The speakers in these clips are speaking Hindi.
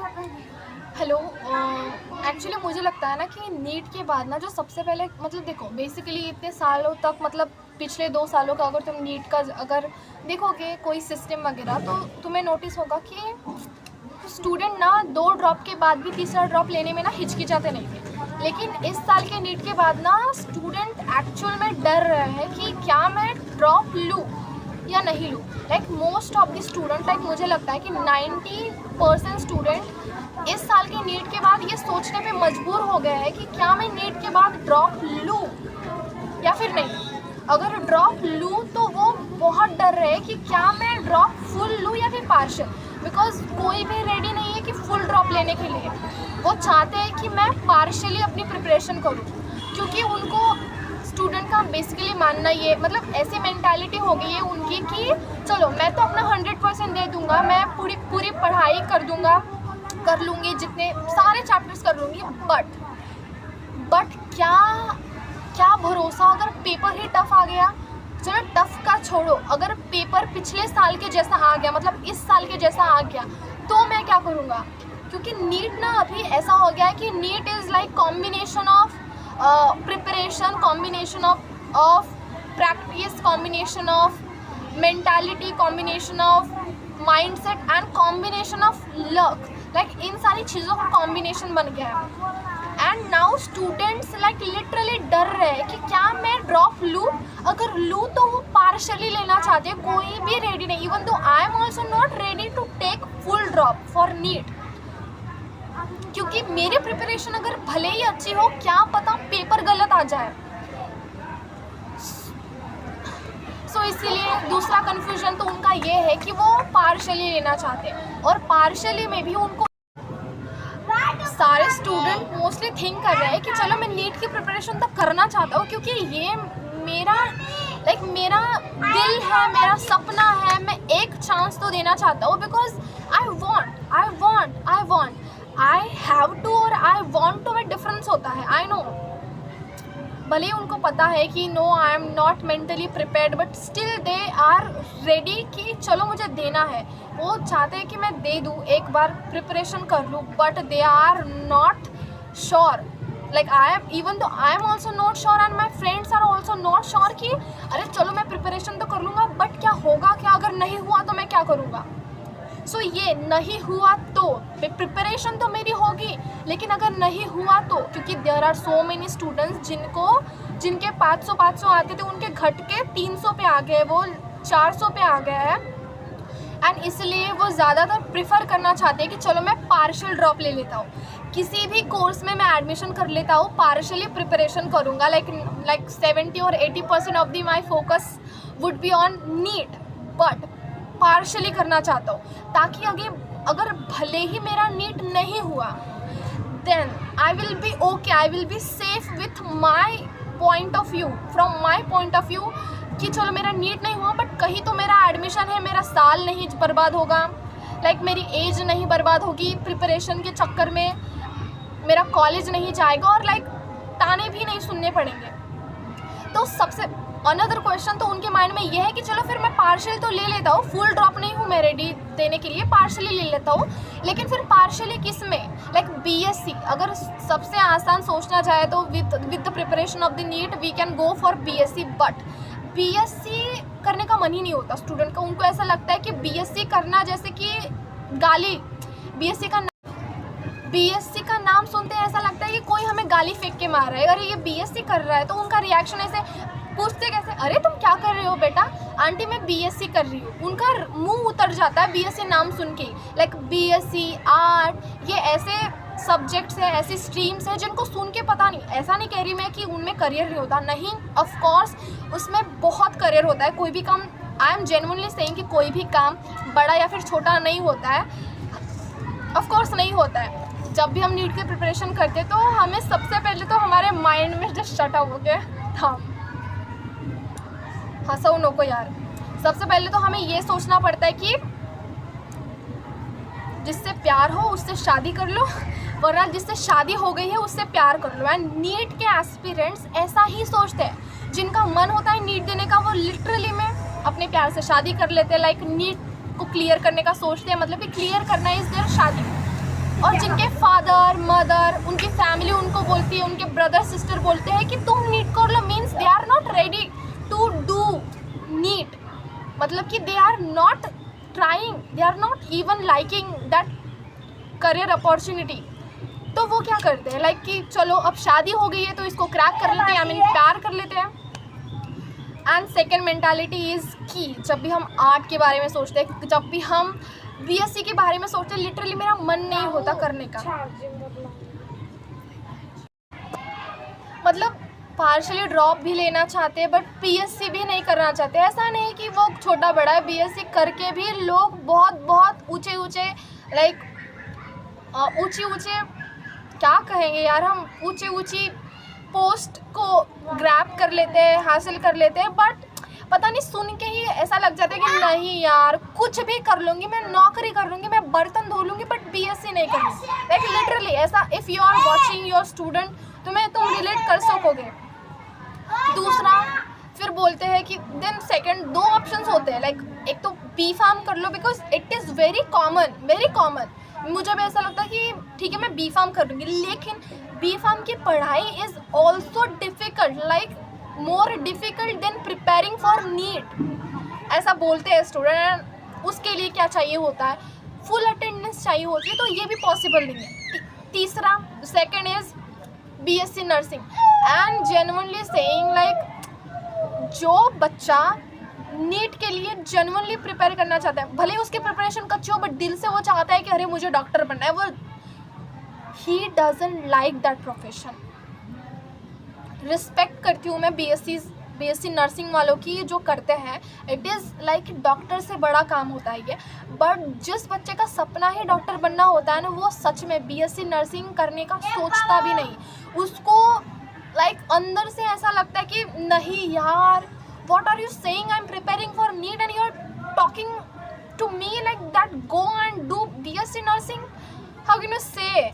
हेलो। एक्चुअली मुझे लगता है ना कि नीट के बाद ना जो सबसे पहले मतलब देखो बेसिकली इतने सालों तक मतलब पिछले 2 सालों का अगर तुम नीट का अगर देखोगे कोई सिस्टम वगैरह तो तुम्हें नोटिस होगा कि स्टूडेंट ना 2 ड्रॉप के बाद भी तीसरा ड्रॉप लेने में ना हिचकिचाते नहीं थे। लेकिन इस साल के नीट के बाद ना स्टूडेंट एक्चुअल में डर रहे हैं कि क्या मैं ड्रॉप लूँ या नहीं लूँ। Like most of the student like मुझे लगता है कि 90% स्टूडेंट इस साल के नीट के बाद ये सोचने पे मजबूर हो गए हैं कि क्या मैं नीट के बाद ड्रॉप लूँ या फिर नहीं। अगर ड्रॉप लूँ तो वो बहुत डर रहे हैं कि क्या मैं ड्रॉप फुल लूँ या फिर पार्शियल, बिकॉज कोई भी रेडी नहीं है कि फुल ड्रॉप लेने के लिए। वो चाहते हैं कि मैं पार्शियली अपनी प्रिपरेशन करूँ, क्योंकि उनको स्टूडेंट का बेसिकली मानना ये मतलब ऐसी मेंटालिटी हो गई है उनकी कि चलो मैं तो अपना 100% दे दूंगा, मैं पूरी पढ़ाई कर लूँगी, जितने सारे चैप्टर्स कर लूँगी, बट क्या भरोसा अगर पेपर ही टफ आ गया। चलो टफ का छोड़ो, अगर पेपर पिछले साल के जैसा आ गया मतलब इस साल के जैसा आ गया तो मैं क्या करूँगा। क्योंकि नीट ना अभी ऐसा हो गया है कि NEET is like combination of preparation, combination of practice, combination of mentality, combination of mindset and combination of luck. Like इन सारी चीज़ों का कॉम्बिनेशन बन गया है। And now students like literally डर रहे हैं कि क्या मैं ड्रॉप लूँ। अगर लूँ तो वो पार्शली लेना चाहते हैं, कोई भी रेडी नहीं। Even though I am also not ready to take full drop for NEET, क्योंकि मेरी प्रिपरेशन अगर भले ही अच्छी हो, क्या पता पेपर गलत आ जाए। सो इसीलिए दूसरा कन्फ्यूजन तो उनका ये है कि वो पार्शली लेना चाहते हैं, और पार्शली में भी उनको सारे स्टूडेंट मोस्टली थिंक कर रहे हैं कि चलो मैं नीट की प्रिपरेशन तो करना चाहता हूँ, क्योंकि ये मेरा दिल है, मेरा सपना है, मैं एक चांस तो देना चाहता हूँ, बिकॉज आई हैव टू और आई वॉन्ट टू में डिफरेंस होता है। आई नो भले ही उनको पता है कि no I am not mentally prepared, but still they are ready कि चलो मुझे देना है। वो चाहते हैं कि मैं दे दूँ, एक बार प्रिपरेशन कर लूँ, but they are not sure. Like even though I am also not sure and my friends are also not sure कि अरे चलो मैं प्रिपरेशन तो कर लूँगा, बट क्या होगा, क्या अगर नहीं हुआ तो मैं क्या करूँगा। सो ये नहीं हुआ तो प्रिपरेशन तो मेरी होगी, लेकिन अगर नहीं हुआ तो, क्योंकि there are so many students जिनके 500 आते थे उनके घट के 300 पे आ गए, वो 400 पे आ गया है। एंड इसलिए वो ज़्यादातर प्रिफर करना चाहते हैं कि चलो मैं पार्शियल ड्रॉप ले लेता हूँ, किसी भी कोर्स में मैं एडमिशन कर लेता हूँ, पार्शियली प्रिपरेशन करूँगा। लाइक 70 और 80% of the my focus would be on NEET, but partially करना चाहता हूँ, ताकि अगर भले ही मेरा नीट नहीं हुआ then I will be okay, I will be safe with my point of view, from my point of view कि चलो मेरा नीट नहीं हुआ, बट कहीं तो मेरा एडमिशन है, मेरा साल नहीं बर्बाद होगा, लाइक मेरी एज नहीं बर्बाद होगी प्रिपरेशन के चक्कर में, मेरा कॉलेज नहीं जाएगा, और लाइक ताने भी नहीं सुनने पड़ेंगे। तो सबसे अनदर क्वेश्चन तो उनके माइंड में ये है कि चलो फिर मैं पार्शियल तो ले लेता हूँ, फुल ड्रॉप नहीं हूँ मैं रेडी देने के लिए, पार्शियली ले लेता हूँ। लेकिन फिर पार्शियली किस में, लाइक बीएससी, अगर सबसे आसान सोचना चाहे तो with the preparation of the NEET we can go for BSc, but BSc करने का मन ही नहीं होता स्टूडेंट का। उनको ऐसा लगता है कि बीएससी करना जैसे कि गाली, बीएससी का नाम सुनते हैं ऐसा लगता है कि कोई हमें गाली फेंक के मार रहा है। अरे ये बीएससी कर रहा है, तो उनका रिएक्शन ऐसे पूछते कैसे, अरे तुम क्या कर रहे हो बेटा, आंटी मैं बीएससी कर रही हूँ। उनका मुंह उतर जाता है बीएससी नाम सुन के। लाइक बीएससी आर्ट, ये ऐसे सब्जेक्ट्स हैं, ऐसी स्ट्रीम्स हैं जिनको सुन के पता नहीं, ऐसा नहीं कह रही मैं कि उनमें करियर नहीं होता, नहीं, ऑफ कोर्स उसमें बहुत करियर होता है। कोई भी काम, आई एम जेन्युइनली सेइंग कि कोई भी काम बड़ा या फिर छोटा नहीं होता है, ऑफ कोर्स नहीं होता है। जब भी हम नीट की प्रिपरेशन करते तो हमें सबसे पहले तो हमारे माइंड में जस्ट शटअप हो गया था, हंसो नको यार। सबसे पहले तो हमें ये सोचना पड़ता है कि जिससे प्यार हो उससे शादी कर लो, वरना जिससे शादी हो गई है उससे प्यार कर लो। एंड नीट के एस्पिरेंट्स ऐसा ही सोचते हैं, जिनका मन होता है नीट देने का वो लिटरली में अपने प्यार से शादी कर लेते हैं। लाइक नीट को क्लियर करने का सोचते हैं, मतलब कि क्लियर करना इज देयर शादी। देयर मदर, उनकी फैमिली उनको बोलती है, उनके ब्रदर सिस्टर बोलते हैं कि तुम नीट कर लो, means they are not ready to do NEET, मतलब कि they are not trying, they are not even liking that career opportunity. तो वो क्या करते हैं लाइक कि चलो अब शादी हो गई है तो इसको क्रैक कर लेते हैं, आई मीन प्यार कर लेते हैं। एंड सेकेंड मेंटालिटी इज़ की जब भी हम आर्ट के बारे में सोचते हैं, जब भी हम बीएससी के बारे में सोचते हैं, लिटरली मेरा मन नहीं होता करने का, मतलब पार्शली ड्रॉप भी लेना चाहते हैं बट बीएससी भी नहीं करना चाहते। ऐसा नहीं कि वो छोटा बड़ा है, बीएससी करके भी लोग बहुत बहुत ऊंचे ऊंचे लाइक ऊंचे क्या कहेंगे यार, हम ऊंची पोस्ट को ग्रैब कर लेते हैं, हासिल कर लेते हैं, बट पता नहीं सुन के ही ऐसा लग जाता है कि नहीं यार कुछ भी कर लूँगी, मैं नौकरी कर लूँगी, मैं बर्तन धो लूँगी, बट बीएससी नहीं करूँगी। लाइक लिटरली ऐसा, if you are watching your student तुम रिलेट कर सकोगे। दूसरा फिर बोलते हैं कि देन सेकंड दो ऑप्शंस होते हैं, लाइक एक तो बी फार्म कर लो because it is very common. मुझे भी ऐसा लगता है कि ठीक है मैं बी फार्म कर लूँगी, लेकिन बी फार्म की पढ़ाई is also difficult, like more difficult than preparing for NEET, ऐसा बोलते हैं स्टूडेंट। उसके लिए क्या चाहिए होता है, फुल अटेंडेंस चाहिए होती है, तो ये भी पॉसिबल नहीं है। तीसरा second is BSc nursing. And genuinely saying like जो बच्चा नीट के लिए जेन्युइनली प्रिपेयर करना चाहता है, भले उसकी प्रिपरेशन कच्ची हो बट दिल से वो चाहता है कि अरे मुझे डॉक्टर बनना है, वो he doesn't like that profession. Respect करती हूँ मैं बीएससी नर्सिंग वालों की जो करते हैं, इट इज़ लाइक डॉक्टर से बड़ा काम होता है ये, बट जिस बच्चे का सपना ही डॉक्टर बनना होता है ना, वो सच में बीएससी नर्सिंग करने का सोचता भी नहीं। उसको लाइक अंदर से ऐसा लगता है कि नहीं यार, what are you saying, I'm preparing for NEET and you're talking to me like that, go and do BSc nursing, how can you say,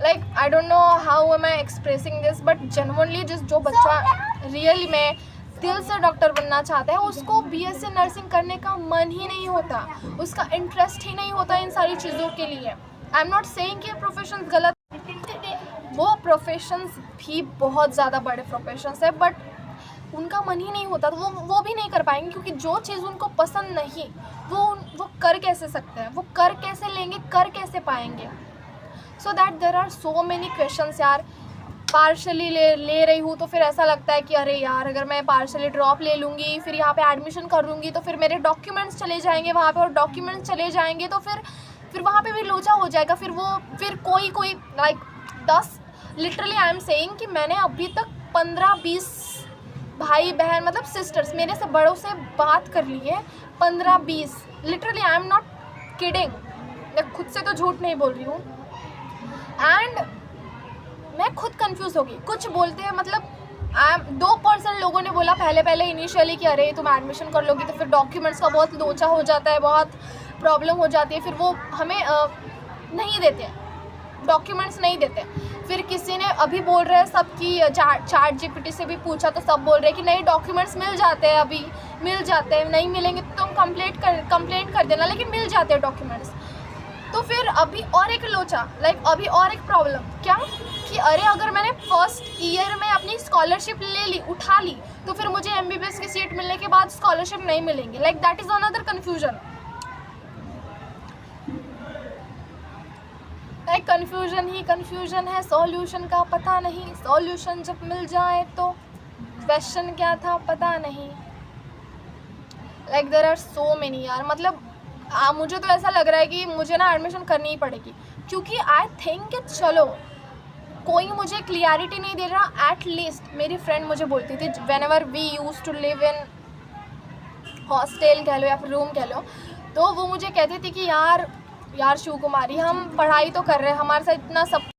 like I don't know how am I expressing this, but genuinely जो बच्चा रियली में दिल से डॉक्टर बनना चाहता है, उसको बीएससी नर्सिंग करने का मन ही नहीं होता, उसका इंटरेस्ट ही नहीं होता इन सारी चीज़ों के लिए। आई एम नॉट सेइंग कि प्रोफेशन गलत, वो प्रोफेशंस भी बहुत ज़्यादा बड़े प्रोफेशंस है, बट उनका मन ही नहीं होता, तो वो भी नहीं कर पाएंगे, क्योंकि जो चीज़ उनको पसंद नहीं वो कर कैसे सकते हैं, वो कर कैसे लेंगे, कर कैसे पाएंगे। So that there are so many questions यार। पार्शली ले रही हूँ तो फिर ऐसा लगता है कि अरे यार अगर मैं पार्शली ड्रॉप ले लूँगी, फिर यहाँ पे एडमिशन कर लूँगी तो फिर मेरे डॉक्यूमेंट्स चले जाएंगे वहाँ पे, और डॉक्यूमेंट्स चले जाएंगे तो फिर वहाँ पे भी लोचा हो जाएगा। फिर कोई like 10 literally I am saying कि मैंने अभी तक 15-20 भाई बहन मतलब सिस्टर्स मेरे से बड़ों से बात कर ली है, 15-20, literally I am not kidding, मैं खुद से तो झूठ नहीं बोल रही हूँ। एंड मैं खुद कंफ्यूज हो गई, कुछ बोलते हैं मतलब 2% लोगों ने बोला पहले इनिशियली कि अरे तुम एडमिशन कर लोगी तो फिर डॉक्यूमेंट्स का बहुत लोचा हो जाता है, बहुत प्रॉब्लम हो जाती है, फिर वो हमें नहीं देते, डॉक्यूमेंट्स नहीं देते। फिर किसी ने अभी बोल रहे हैं सब कि चैट जीपीटी से भी पूछा तो सब बोल रहे हैं कि नहीं डॉक्यूमेंट्स मिल जाते हैं, अभी मिल जाते हैं, नहीं मिलेंगे तो तुम कंप्लेंट कर देना, लेकिन मिल जाते हैं डॉक्यूमेंट्स। तो फिर अभी और एक लोचा लाइक अभी और एक प्रॉब्लम क्या कि अरे अगर मैंने फर्स्ट ईयर में अपनी स्कॉलरशिप ले ली, उठा ली, तो फिर मुझे एमबीबीएस की सीट मिलने के बाद स्कॉलरशिप नहीं मिलेंगे, like that is another confusion. Like confusion he confusion है, सॉल्यूशन का पता नहीं, सॉल्यूशन जब मिल जाए तो क्वेश्चन क्या था पता नहीं। Like there are so many यार, मतलब मुझे तो ऐसा लग रहा है कि मुझे ना एडमिशन करनी ही पड़ेगी, क्योंकि आई थिंक कि चलो कोई मुझे क्लियरिटी नहीं दे रहा। एट लीस्ट मेरी फ्रेंड मुझे बोलती थी whenever we use to live in hostel कह लो या फिर रूम कह लो, तो वो मुझे कहती थी कि यार शिव कुमारी हम पढ़ाई तो कर रहे हैं, हमारे साथ इतना सब,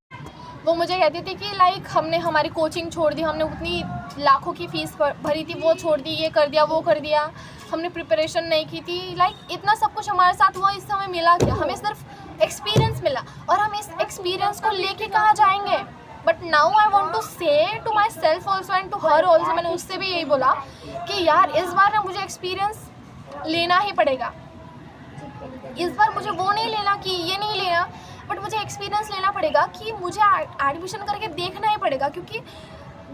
वो मुझे कहती थी कि लाइक हमने हमारी कोचिंग छोड़ दी, हमने उतनी लाखों की फ़ीस भरी थी वो छोड़ दी, ये कर दिया वो कर दिया, हमने प्रिपरेशन नहीं की थी, लाइक इतना सब कुछ हमारे साथ हुआ, इससे हमें मिला क्या, हमें सिर्फ एक्सपीरियंस मिला, और हम इस एक्सपीरियंस को लेके कहाँ जाएंगे। But now I want to say to myself also and to her also, मैंने उससे भी यही बोला कि यार इस बार ना मुझे एक्सपीरियंस लेना ही पड़ेगा, इस बार मुझे वो नहीं लेना कि ये नहीं लेना मुझे एक्सपीरियंस लेना पड़ेगा कि मुझे एडमिशन करके देखना ही पड़ेगा, क्योंकि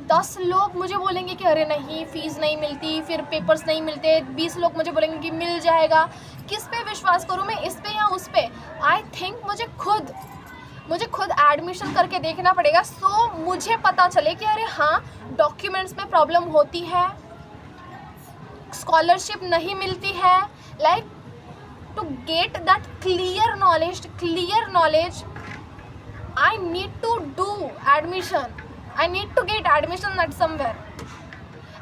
10 लोग मुझे बोलेंगे कि अरे नहीं फ़ीस नहीं मिलती, फिर पेपर्स नहीं मिलते, 20 लोग मुझे बोलेंगे कि मिल जाएगा। किस पे विश्वास करूँ मैं, इस पे या उस पे? आई थिंक मुझे खुद एडमिशन करके देखना पड़ेगा, सो मुझे पता चले कि अरे हाँ डॉक्यूमेंट्स में प्रॉब्लम होती है, स्कॉलरशिप नहीं मिलती है। Like to get that clear knowledge I need to do admission. I need to get admission at somewhere.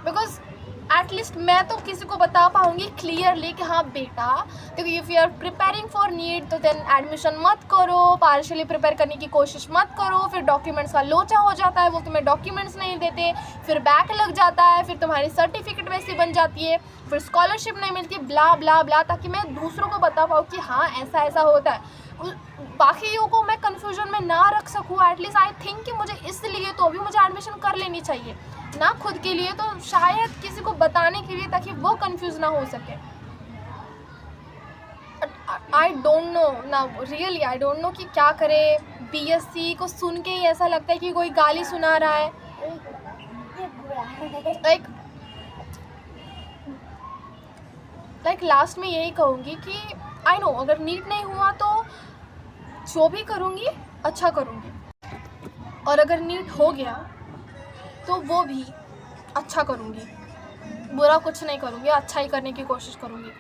Because at least मैं तो किसी को बता पाऊँगी क्लियरली कि हाँ बेटा देखो, if you are preparing for NEET तो देन एडमिशन मत करो, पार्शली प्रिपेयर करने की कोशिश मत करो, फिर डॉक्यूमेंट्स का लोचा हो जाता है, वो तुम्हें डॉक्यूमेंट्स नहीं देते, फिर बैक लग जाता है, फिर तुम्हारी सर्टिफिकेट वैसी बन जाती है, फिर स्कॉलरशिप नहीं मिलती, ब्ला ब्ला ब्ला, ताकि मैं दूसरों को बता पाऊँ कि हाँ ऐसा ऐसा होता है, बाकियों को मैं कन्फ्यूजन में ना रख सकूँ। एटलीस्ट आई थिंक कि मुझे इसलिए तो अभी मुझे एडमिशन कर लेनी चाहिए, ना खुद के लिए तो शायद किसी को बताने के लिए, ताकि वो कंफ्यूज ना हो सके। आई डोंट नो ना, रियली आई डोंट नो कि क्या करे। बीएससी को सुन के ही ऐसा लगता है कि कोई गाली सुना रहा है। लाइक लास्ट में यही कहूँगी कि आई नो अगर नीट नहीं हुआ तो जो भी करूँगी अच्छा करूँगी, और अगर नीट हो गया तो वो भी अच्छा करूँगी, बुरा कुछ नहीं करूँगी, अच्छा ही करने की कोशिश करूँगी।